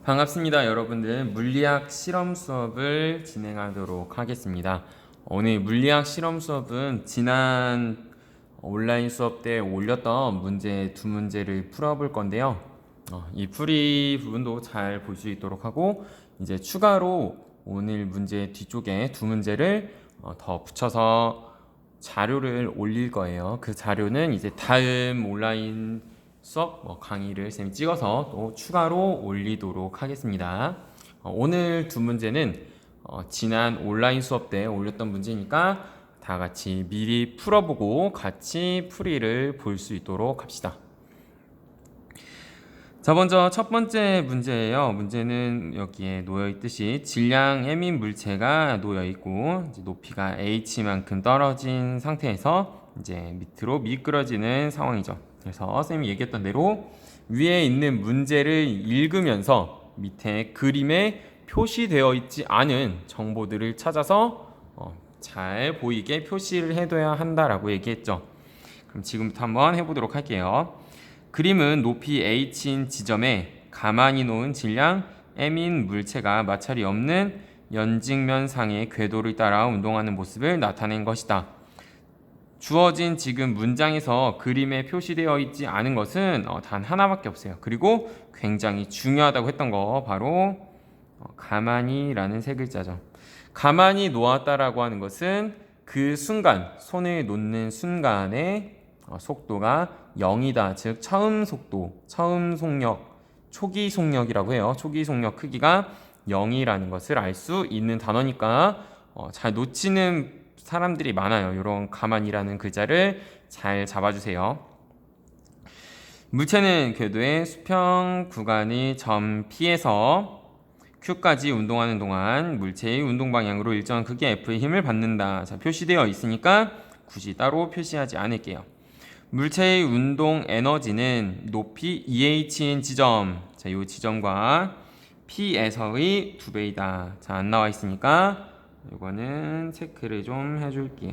반갑습니다, 여러분들. 물리학 실험 수업을 진행하도록 하겠습니다. 오늘 물리학 실험 수업은 지난 온라인 수업 때 올렸던 문제 두 문제를 풀어볼 건데요. 이 풀이 부분도 잘 볼 수 있도록 하고, 이제 추가로 오늘 문제 뒤쪽에 두 문제를 더 붙여서 자료를 올릴 거예요. 그 자료는 이제 다음 온라인 수업 강의를 쌤이 찍어서 또 추가로 올리도록 하겠습니다. 오늘 두 문제는 지난 온라인 수업 때 올렸던 문제니까 다 같이 미리 풀어보고 같이 풀이를 볼 수 있도록 합시다. 자, 먼저 첫 번째 문제예요. 문제는 여기에 놓여 있듯이 질량 m인 물체가 놓여 있고 높이가 h만큼 떨어진 상태에서 이제 밑으로 미끄러지는 상황이죠. 그래서 쌤이 얘기했던 대로 위에 있는 문제를 읽으면서 밑에 그림에 표시되어 있지 않은 정보들을 찾아서 잘 보이게 표시를 해둬야 한다라고 얘기했죠. 그럼 지금부터 한번 해보도록 할게요. 그림은 높이 h인 지점에 가만히 놓은 질량 m인 물체가 마찰이 없는 연직면상의 궤도를 따라 운동하는 모습을 나타낸 것이다. 주어진 지금 문장에서 그림에 표시되어 있지 않은 것은 단 하나밖에 없어요. 그리고 굉장히 중요하다고 했던 거 바로 가만히라는 세 글자죠. 가만히 놓았다라고 하는 것은 그 순간, 손을 놓는 순간에 속도가 0이다. 즉 처음 속도, 처음 속력, 초기 속력이라고 해요. 초기 속력 크기가 0이라는 것을 알 수 있는 단어니까 잘 놓치는 사람들이 많아요. 이런 가만히라는 글자를 잘 잡아주세요. 물체는 궤도의 수평 구간의 점 P에서 Q까지 운동하는 동안 물체의 운동 방향으로 일정한 크기의 F의 힘을 받는다. 자, 표시되어 있으니까 굳이 따로 표시하지 않을게요. 물체의 운동 에너지는 높이 EH인 지점, 자, 이 지점과 P에서의 2배이다. 자, 안 나와 있으니까 이거는 체크를 좀 해줄게요.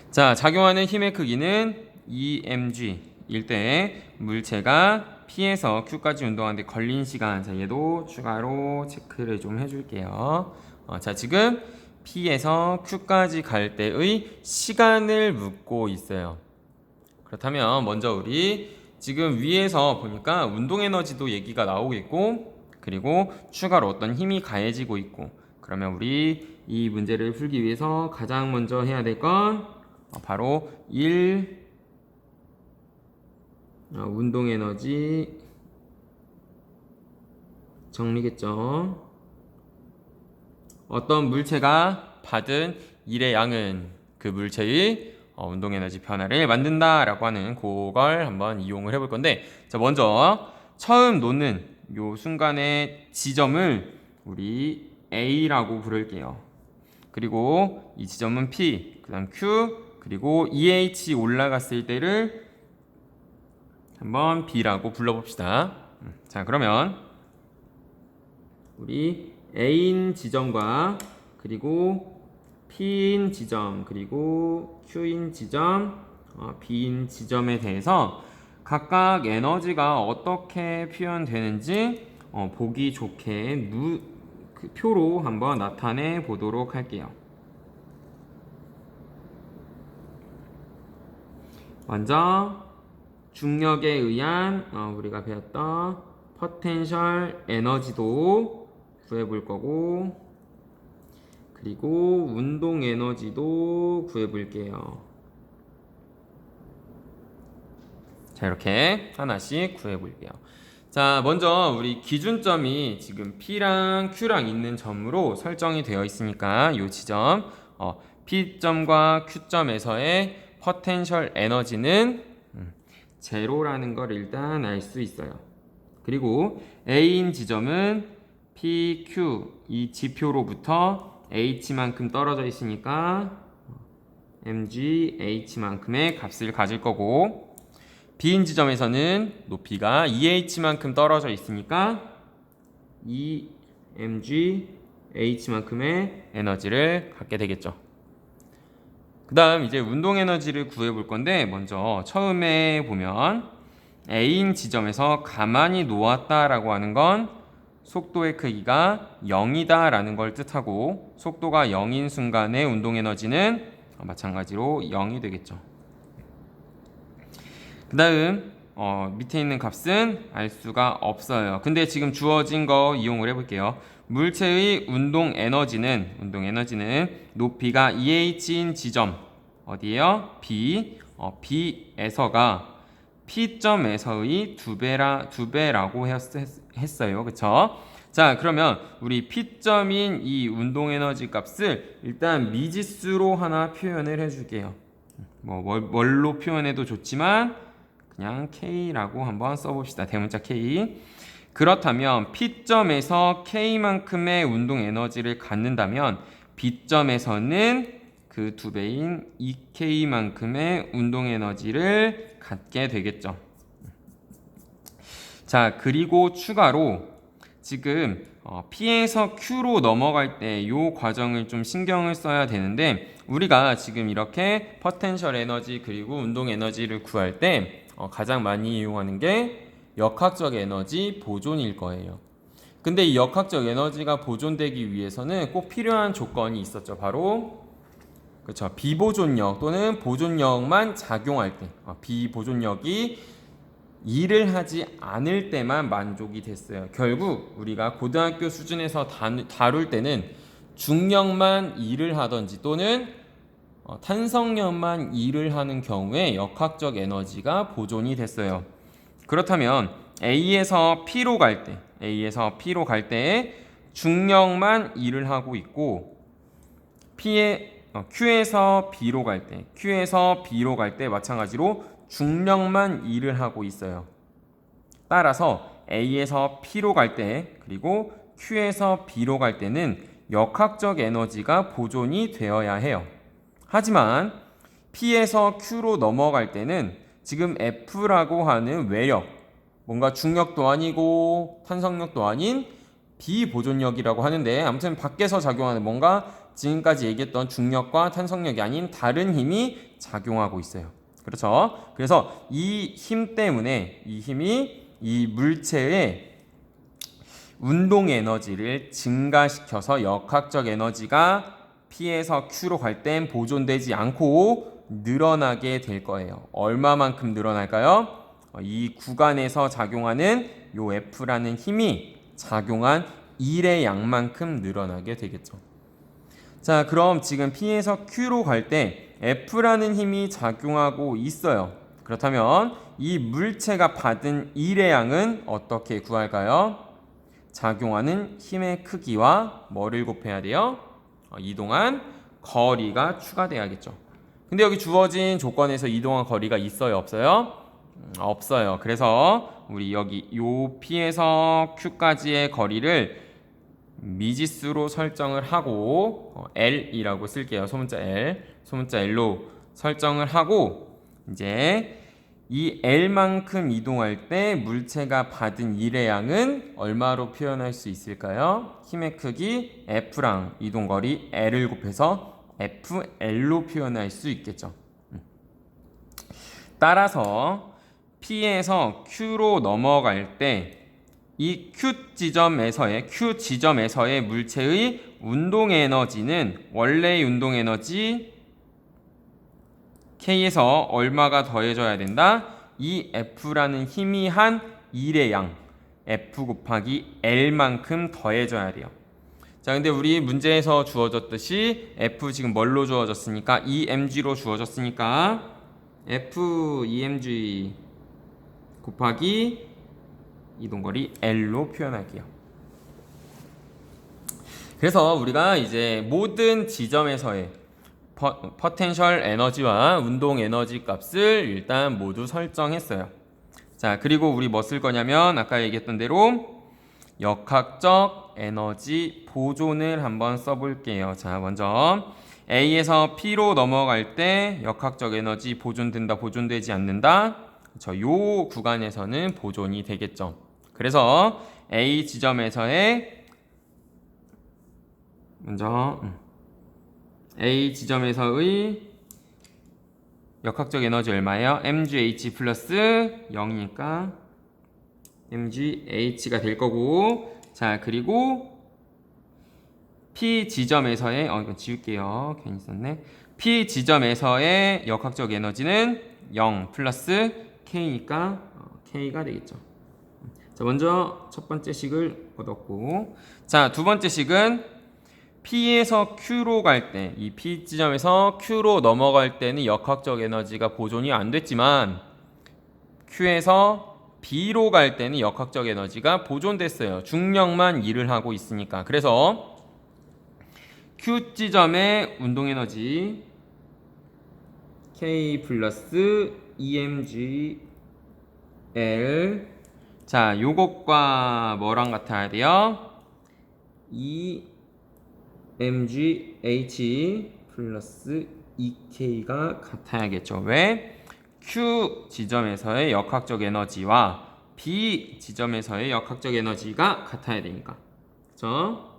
자, 작용하는 힘의 크기는 Emg일 때 물체가 P에서 Q까지 운동하는데 걸린 시간, 자, 얘도 추가로 체크를 좀 해줄게요. 자, 지금 P에서 Q까지 갈 때의 시간을 묻고 있어요. 그렇다면 먼저 우리 지금 위에서 보니까 운동 에너지도 얘기가 나오겠고, 그리고 추가로 어떤 힘이 가해지고 있고, 그러면 우리 이 문제를 풀기 위해서 가장 먼저 해야 될 건 바로 1 운동 에너지 정리겠죠. 어떤 물체가 받은 일의 양은 그 물체의 운동 에너지 변화를 만든다라고 하는 그걸 한번 이용을 해볼 건데, 자, 먼저 처음 놓는 요 순간의 지점을 우리 A라고 부를게요. 그리고 이 지점은 P, 그 다음 Q, 그리고 EH 올라갔을 때를 한번 B라고 불러봅시다. 자, 그러면 우리 A인 지점과 그리고 P인 지점, 그리고 Q인 지점, B인 지점에 대해서 각각 에너지가 어떻게 표현되는지 보기 좋게 그 표로 한번 나타내 보도록 할게요. 먼저 중력에 의한 우리가 배웠던 포텐셜 에너지도 구해볼 거고, 그리고 운동 에너지도 구해볼게요. 자, 이렇게 하나씩 구해볼게요. 자, 먼저 우리 기준점이 지금 P랑 Q랑 있는 점으로 설정이 되어 있으니까 이 지점 P점과 Q점에서의 포텐셜 에너지는 제로라는 걸 일단 알 수 있어요. 그리고 A인 지점은 P, Q 이 지표로부터 H만큼 떨어져 있으니까 mg H만큼의 값을 가질 거고, B인 지점에서는 높이가 EH만큼 떨어져 있으니까 Emg H만큼의 에너지를 갖게 되겠죠. 그 다음 이제 운동 에너지를 구해 볼 건데, 먼저 처음에 보면 A인 지점에서 가만히 놓았다라고 하는 건 속도의 크기가 0이다 라는 걸 뜻하고, 속도가 0인 순간의 운동 에너지는 마찬가지로 0이 되겠죠. 그 다음 밑에 있는 값은 알 수가 없어요. 근데 지금 주어진 거 이용을 해볼게요. 물체의 운동 에너지는 높이가 2h인 지점 어디에요? B. B에서가 P점에서의 두 배라고 했어요. 그쵸? 자, 그러면 우리 P점인 이 운동 에너지 값을 일단 미지수로 하나 표현을 해줄게요. 뭘로 표현해도 좋지만 그냥 K라고 한번 써봅시다. 대문자 K. 그렇다면 P점에서 K만큼의 운동 에너지를 갖는다면 B점에서는 그 두 배인 2K만큼의 운동 에너지를 갖게 되겠죠. 자, 그리고 추가로 지금 P에서 Q로 넘어갈 때 이 과정을 좀 신경을 써야 되는데, 우리가 지금 이렇게 포텐셜 에너지 그리고 운동 에너지를 구할 때 가장 많이 이용하는 게 역학적 에너지 보존일 거예요. 근데 이 역학적 에너지가 보존되기 위해서는 꼭 필요한 조건이 있었죠. 바로 그렇죠. 비보존력 또는 보존력만 작용할 때, 비보존력이 일을 하지 않을 때만 만족이 됐어요. 결국 우리가 고등학교 수준에서 다룰 때는 중력만 일을 하든지 또는 탄성력만 일을 하는 경우에 역학적 에너지가 보존이 됐어요. 그렇다면 A에서 P로 갈 때 중력만 일을 하고 있고, Q에서 B로 갈 때 마찬가지로 중력만 일을 하고 있어요. 따라서 A에서 P로 갈 때 그리고 Q에서 B로 갈 때는 역학적 에너지가 보존이 되어야 해요. 하지만 P에서 Q로 넘어갈 때는 지금 F라고 하는 외력, 뭔가 중력도 아니고 탄성력도 아닌 비보존력이라고 하는데, 아무튼 밖에서 작용하는 뭔가 지금까지 얘기했던 중력과 탄성력이 아닌 다른 힘이 작용하고 있어요. 그렇죠? 그래서 이 힘 때문에 이 힘이 이 물체의 운동 에너지를 증가시켜서 역학적 에너지가 P에서 Q로 갈 땐 보존되지 않고 늘어나게 될 거예요. 얼마만큼 늘어날까요? 이 구간에서 작용하는 요 F라는 힘이 작용한 1의 양만큼 늘어나게 되겠죠. 자, 그럼 지금 P에서 Q로 갈 때 F라는 힘이 작용하고 있어요. 그렇다면 이 물체가 받은 1의 양은 어떻게 구할까요? 작용하는 힘의 크기와 뭐를 곱해야 돼요? 이동한 거리가 추가돼야겠죠. 근데 여기 주어진 조건에서 이동한 거리가 있어요, 없어요? 없어요. 그래서 우리 여기 요 P에서 Q까지의 거리를 미지수로 설정을 하고 L이라고 쓸게요. 소문자 L로 설정을 하고, 이제 이 L만큼 이동할 때 물체가 받은 일의 양은 얼마로 표현할 수 있을까요? 힘의 크기 F랑 이동거리 L을 곱해서 FL로 표현할 수 있겠죠. 따라서 P에서 Q로 넘어갈 때 이 Q 지점에서의 물체의 운동 에너지는 원래의 운동 에너지 K에서 얼마가 더해져야 된다? 이 F라는 힘이 한 1의 양 F 곱하기 L만큼 더해져야 돼요. 자, 근데 우리 문제에서 주어졌듯이 F 지금 뭘로 주어졌습니까? EMG로 주어졌으니까 F EMG 곱하기 이동거리 L로 표현할게요. 그래서 우리가 이제 모든 지점에서의 포텐셜 에너지와 운동 에너지 값을 일단 모두 설정했어요. 자, 그리고 우리 뭐 쓸 거냐면 아까 얘기했던 대로 역학적 에너지 보존을 한번 써볼게요. 자, 먼저 A에서 P로 넘어갈 때 역학적 에너지 보존된다, 보존되지 않는다. 요 구간에서는 보존이 되겠죠. 그래서 A 지점에서의 A 지점에서의 역학적 에너지 얼마예요? mgh 플러스 0이니까 mgh가 될 거고, 자 그리고 P 지점에서의 이건 지울게요. 괜히 썼네. P 지점에서의 역학적 에너지는 0 플러스 K니까 K가 되겠죠. 자, 먼저 첫 번째 식을 얻었고, 자, 두 번째 식은 P에서 Q로 갈 때, 이 P 지점에서 Q로 넘어갈 때는 역학적 에너지가 보존이 안 됐지만, Q에서 B로 갈 때는 역학적 에너지가 보존됐어요. 중력만 일을 하고 있으니까. 그래서 Q 지점의 운동 에너지 K 플러스 EmgL. 자, 요것과 뭐랑 같아야 돼요? EmgH 플러스 EK가 같아야겠죠. 왜? Q 지점에서의 역학적 에너지와 B 지점에서의 역학적 에너지가 같아야 되니까. 그렇죠?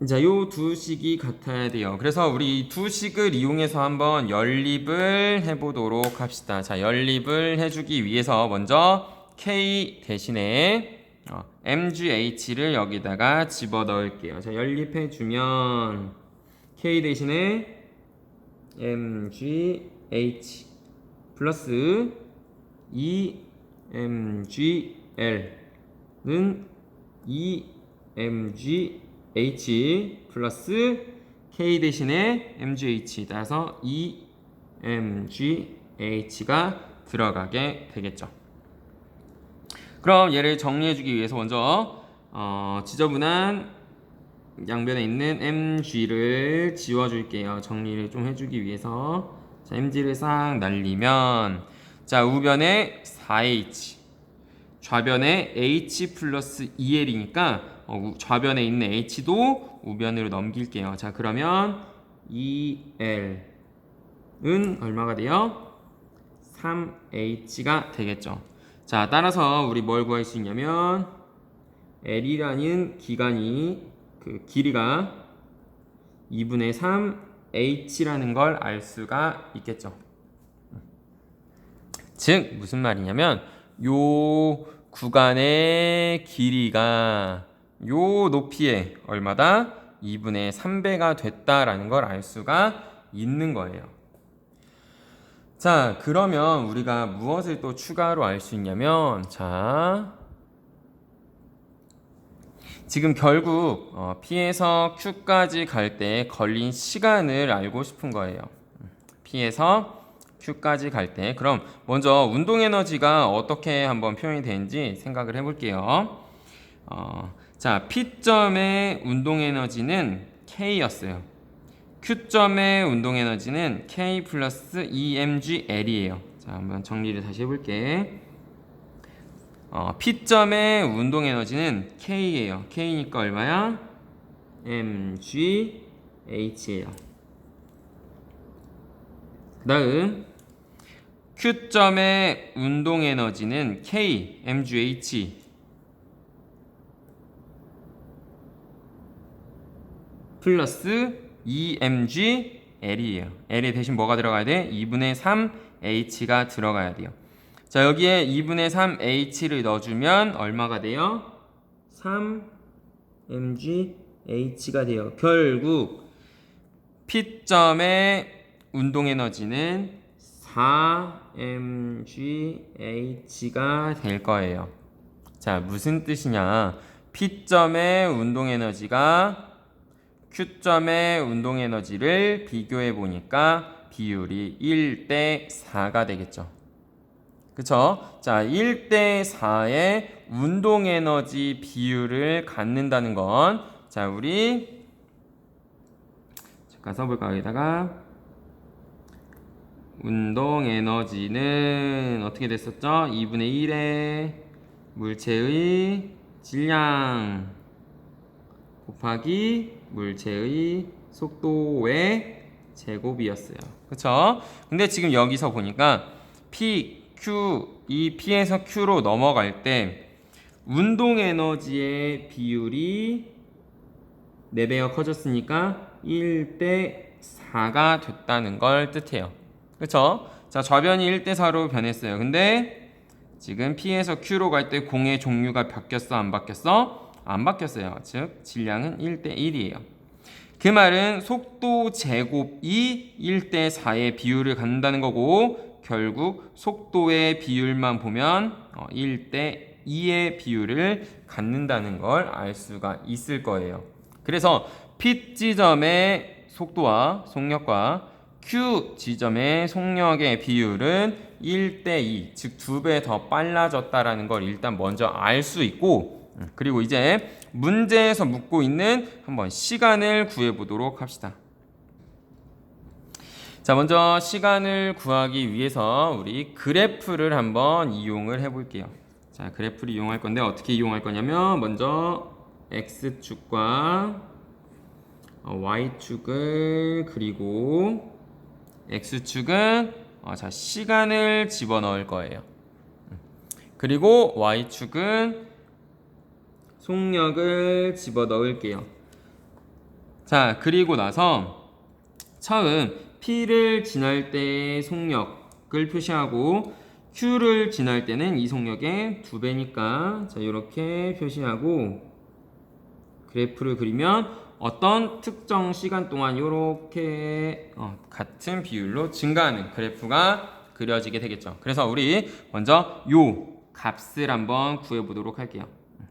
자, 요 두 식이 같아야 돼요. 그래서 우리 이 두 식을 이용해서 한번 연립을 해보도록 합시다. 자, 연립을 해주기 위해서 먼저 K 대신에 MGH를 여기다가 집어 넣을게요. 자, 연립해주면 K 대신에 MGH 플러스 EMGL은 EMGH 플러스 K 대신에 MGH 따라서 EMGH가 들어가게 되겠죠. 그럼 얘를 정리해주기 위해서 먼저 지저분한 양변에 있는 MG를 지워줄게요. 정리를 좀 해주기 위해서. 자, MG를 싹 날리면, 자, 우변에 4H, 좌변에 H 플러스 2L이니까 좌변에 있는 H도 우변으로 넘길게요. 자, 그러면 2L은 얼마가 돼요? 3H가 되겠죠. 자, 따라서 우리 뭘 구할 수 있냐면 L이라는 기간이 그 길이가 2분의 3H라는 걸 알 수가 있겠죠. 즉 무슨 말이냐면 요 구간의 길이가 요 높이에 얼마다? 2분의 3배가 됐다라는 걸 알 수가 있는 거예요. 자, 그러면 우리가 무엇을 또 추가로 알 수 있냐면, 자, 지금 결국 P에서 Q까지 갈 때 걸린 시간을 알고 싶은 거예요. P에서 Q까지 갈 때. 그럼 먼저 운동 에너지가 어떻게 한번 표현이 되는지 생각을 해볼게요. 자, P점의 운동 에너지는 K였어요. Q점의 운동 에너지는 K 플러스 EmgL이에요. 자, 한번 정리를 다시 해볼게. P점의 운동 에너지는 K예요. K니까 얼마야? mgH예요. 그 다음 Q점의 운동 에너지는 K, mgH 플러스 EmgL이에요. L에 대신 뭐가 들어가야 돼? 2분의 3H가 들어가야 돼요. 자, 여기에 2분의 3H를 넣어주면 얼마가 돼요? 3mgH가 돼요. 결국 P점의 운동 에너지는 4mgH가 될 거예요. 자, 무슨 뜻이냐? P점의 운동 에너지가 Q점의 운동 에너지를 비교해 보니까 비율이 1대 4가 되겠죠. 그쵸? 자, 1대 4의 운동 에너지 비율을 갖는다는 건, 자, 우리 잠깐 써볼까? 여기다가 운동 에너지는 어떻게 됐었죠? 2분의 1의 물체의 질량 곱하기 물체의 속도의 제곱이었어요. 그쵸? 근데 지금 여기서 보니까 이 P에서 Q로 넘어갈 때 운동 에너지의 비율이 4배가 커졌으니까 1대 4가 됐다는 걸 뜻해요. 그쵸? 자, 저변이 1대4로 변했어요. 근데 지금 P에서 Q로 갈 때 공의 종류가 바뀌었어? 안 바뀌었어? 안 바뀌었어요. 즉 질량은 1대1이에요. 그 말은 속도 제곱이 1대4의 비율을 갖는다는 거고, 결국 속도의 비율만 보면 1대2의 비율을 갖는다는 걸 알 수가 있을 거예요. 그래서 P 지점의 속도와 속력과 Q 지점의 속력의 비율은 1대2, 즉 2배 더 빨라졌다라는 걸 일단 먼저 알 수 있고, 그리고 이제 문제에서 묻고 있는 한번 시간을 구해보도록 합시다. 자, 먼저 시간을 구하기 위해서 우리 그래프를 한번 이용을 해볼게요. 자, 그래프를 이용할 건데 어떻게 이용할 거냐면 먼저 X축과 Y축을 그리고 X축은 자, 시간을 집어넣을 거예요. 그리고 Y축은 속력을 집어넣을게요. 자, 그리고 나서 처음 P를 지날 때의 속력을 표시하고 Q를 지날 때는 이 속력의 2배니까 자, 이렇게 표시하고 그래프를 그리면 어떤 특정 시간 동안 이렇게 같은 비율로 증가하는 그래프가 그려지게 되겠죠. 그래서 우리 먼저 요 값을 한번 구해보도록 할게요.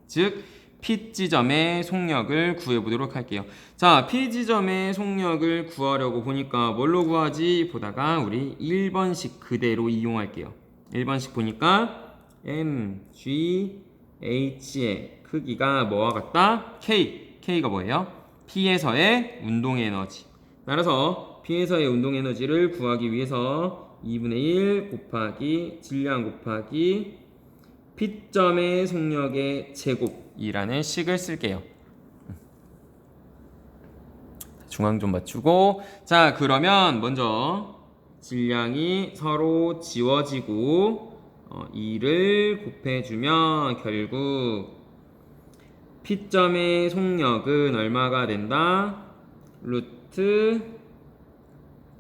즉 P 지점의 속력을 구해보도록 할게요. 자, P 지점의 속력을 구하려고 보니까 뭘로 구하지? 보다가 우리 1번식 그대로 이용할게요. 1번식 보니까 M, G, H의 크기가 뭐와 같다? K. K가 뭐예요? P에서의 운동 에너지. 따라서 P에서의 운동 에너지를 구하기 위해서 2분의 1 곱하기 질량 곱하기 P점의 속력의 제곱이라는 식을 쓸게요. 중앙 좀 맞추고, 자, 그러면 먼저 질량이 서로 지워지고 2를 곱해주면 결국 P점의 속력은 얼마가 된다? 루트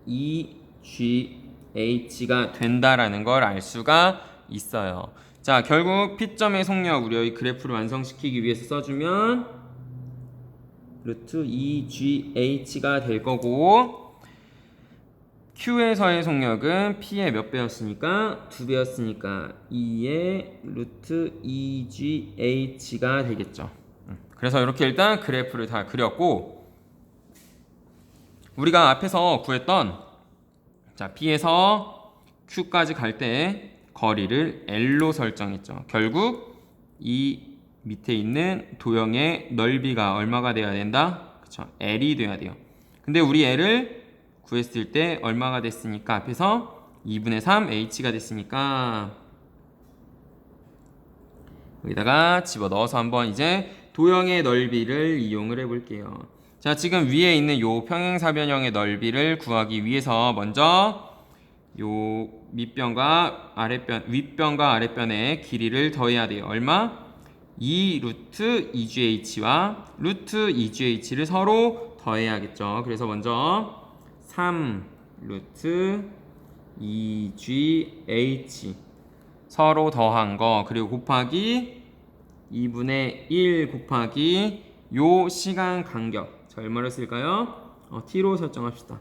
2GH가 된다라는 걸 알 수가 있어요. 자, 결국 P점의 속력 우리 여기 그래프를 완성시키기 위해서 써주면 루트 2GH가 될 거고, Q에서의 속력은 P의 몇 배였으니까? 2배였으니까 2의 루트 2GH가 되겠죠. 그래서 이렇게 일단 그래프를 다 그렸고, 우리가 앞에서 구했던 자, P에서 Q까지 갈 때 거리를 L로 설정했죠. 결국 이 밑에 있는 도형의 넓이가 얼마가 돼야 된다? 그쵸? L이 돼야 돼요. 근데 우리 L을 구했을 때 얼마가 됐으니까 앞에서 2분의 3 H가 됐으니까 여기다가 집어넣어서 한번 이제 도형의 넓이를 이용을 해볼게요. 자, 지금 위에 있는 요 평행사변형의 넓이를 구하기 위해서 먼저 요 밑변과 아랫변, 윗변과 아랫변의 길이를 더해야 돼요. 얼마? 2 루트 2GH와 루트 2GH를 서로 더해야겠죠. 그래서 먼저 3 루트 2GH 서로 더한 거, 그리고 곱하기 2분의 1 곱하기 요 시간 간격. 자, 얼마를 쓸까요? T로 설정합시다.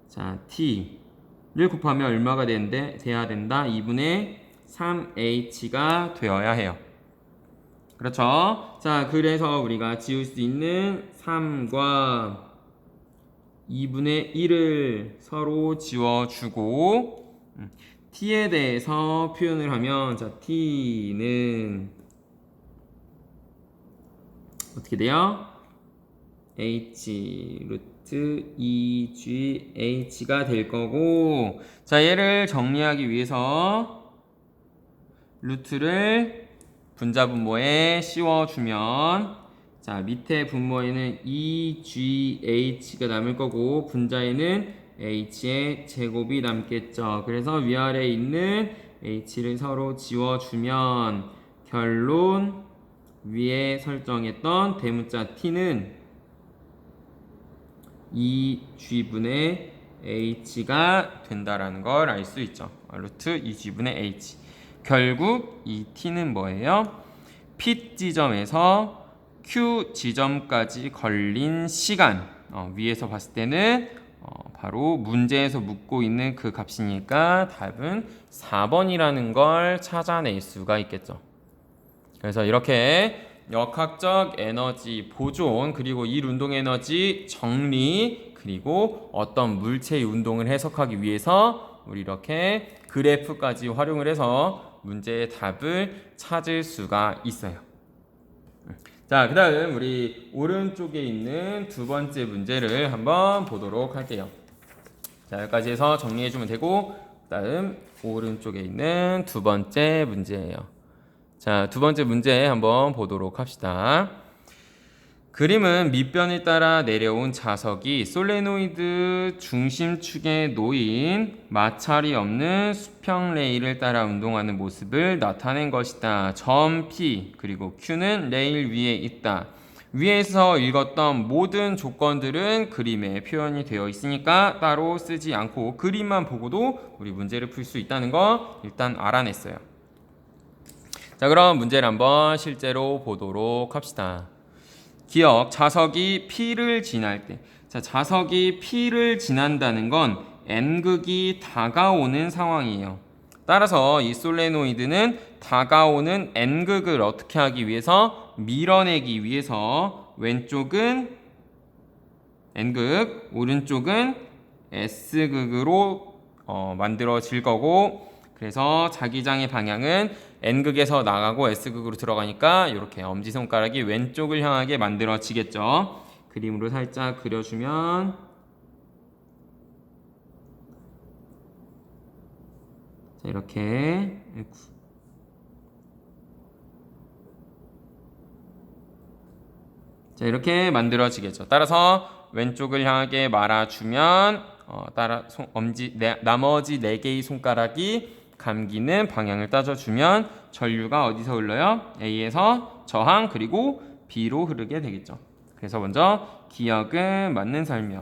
자, T를 곱하면 얼마가 돼야 된다? 2분의 3H가 되어야 해요. 그렇죠? 자, 그래서 우리가 지울 수 있는 3과 2분의 1을 서로 지워주고 T에 대해서 표현을 하면 자, T는 어떻게 돼요? H 루트 2GH가 될 거고, 자, 얘를 정리하기 위해서 루트를 분자 분모에 씌워주면 자, 밑에 분모에는 2GH가 남을 거고 분자에는 H의 제곱이 남겠죠. 그래서 위아래에 있는 H를 서로 지워주면 결론 위에 설정했던 대문자 T는 2g분의 h가 된다라는 걸 알 수 있죠. 루트 2g분의 h. 결국 이 t는 뭐예요? P 지점에서 Q 지점까지 걸린 시간. 위에서 봤을 때는 바로 문제에서 묻고 있는 그 값이니까 답은 4번이라는 걸 찾아낼 수가 있겠죠. 그래서 이렇게 역학적 에너지 보존, 그리고 이 운동 에너지 정리, 그리고 어떤 물체의 운동을 해석하기 위해서 우리 이렇게 그래프까지 활용을 해서 문제의 답을 찾을 수가 있어요. 자, 그 다음 우리 오른쪽에 있는 두 번째 문제를 한번 보도록 할게요. 자, 여기까지 해서 정리해주면 되고, 그 다음 오른쪽에 있는 두 번째 문제예요. 자, 두 번째 문제 한번 보도록 합시다. 그림은 밑변을 따라 내려온 자석이 솔레노이드 중심축에 놓인 마찰이 없는 수평 레일을 따라 운동하는 모습을 나타낸 것이다. 점 P 그리고 Q는 레일 위에 있다. 위에서 읽었던 모든 조건들은 그림에 표현이 되어 있으니까 따로 쓰지 않고 그림만 보고도 우리 문제를 풀 수 있다는 거 일단 알아냈어요. 자, 그럼 문제를 한번 실제로 보도록 합시다. 기억, 자석이 P를 지날 때. 자, 자석이 P를 지난다는 건 N극이 다가오는 상황이에요. 따라서 이 솔레노이드는 다가오는 N극을 어떻게 하기 위해서? 밀어내기 위해서 왼쪽은 N극, 오른쪽은 S극으로 만들어질 거고, 그래서 자기장의 방향은 N극에서 나가고 S극으로 들어가니까 이렇게 엄지손가락이 왼쪽을 향하게 만들어지겠죠. 그림으로 살짝 그려주면 자, 이렇게 자, 이렇게 만들어지겠죠. 따라서 왼쪽을 향하게 말아주면 나머지 4개의 손가락이 감기는 방향을 따져주면 전류가 어디서 흘러요? A에서 저항 그리고 B로 흐르게 되겠죠. 그래서 먼저 기억은 맞는 설명.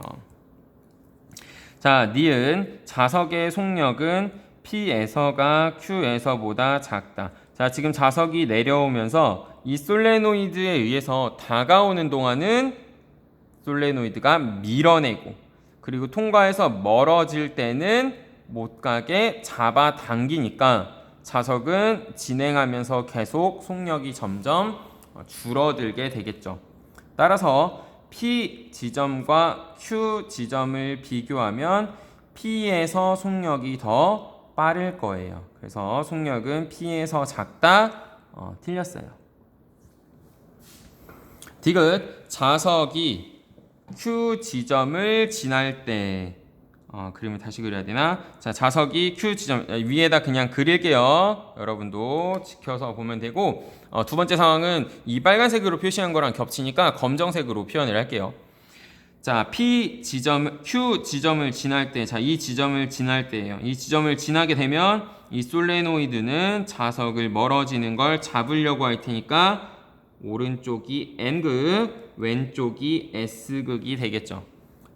자, 니은 자석의 속력은 P에서가 Q에서보다 작다. 자, 지금 자석이 내려오면서 이 솔레노이드에 의해서 다가오는 동안은 솔레노이드가 밀어내고, 그리고 통과해서 멀어질 때는 못 가게 잡아당기니까 자석은 진행하면서 계속 속력이 점점 줄어들게 되겠죠. 따라서 P 지점과 Q 지점을 비교하면 P에서 속력이 더 빠를 거예요. 그래서 속력은 P에서 작다. 틀렸어요. 디귿, 자석이 Q 지점을 지날 때 그림을 다시 그려야 되나? 자, 자석이 Q 지점 위에다 그냥 그릴게요. 여러분도 지켜서 보면 되고, 두 번째 상황은 이 빨간색으로 표시한 거랑 겹치니까 검정색으로 표현을 할게요. 자, P 지점, Q 지점을 지날 때, 자, 이 지점을 지날 때예요. 이 지점을 지나게 되면 이 솔레노이드는 자석을 멀어지는 걸 잡으려고 할 테니까 오른쪽이 N극, 왼쪽이 S극이 되겠죠.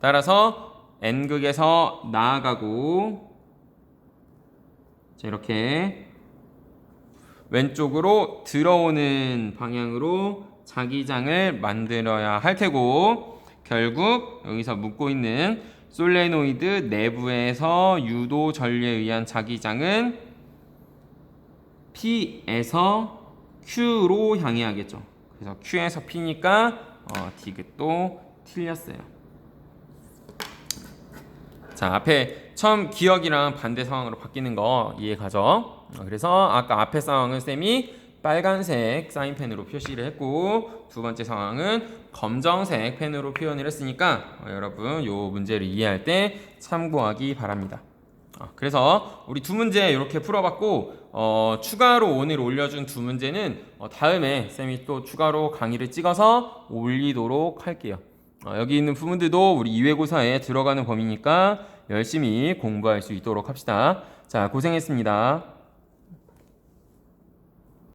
따라서 N극에서 나아가고, 자, 이렇게 왼쪽으로 들어오는 방향으로 자기장을 만들어야 할 테고, 결국 여기서 묻고 있는 솔레노이드 내부에서 유도 전류에 의한 자기장은 P에서 Q로 향해야겠죠. 그래서 Q에서 P니까 디귿도 틀렸어요. 자, 앞에 처음 기억이랑 반대 상황으로 바뀌는 거 이해 가죠? 그래서 아까 앞에 상황은 쌤이 빨간색 사인펜으로 표시를 했고, 두 번째 상황은 검정색 펜으로 표현을 했으니까 여러분 요 문제를 이해할 때 참고하기 바랍니다. 그래서 우리 두 문제 이렇게 풀어봤고, 추가로 오늘 올려준 두 문제는 다음에 쌤이 또 추가로 강의를 찍어서 올리도록 할게요. 여기 있는 부분들도 우리 2외고사에 들어가는 범위니까 열심히 공부할 수 있도록 합시다. 자, 고생했습니다.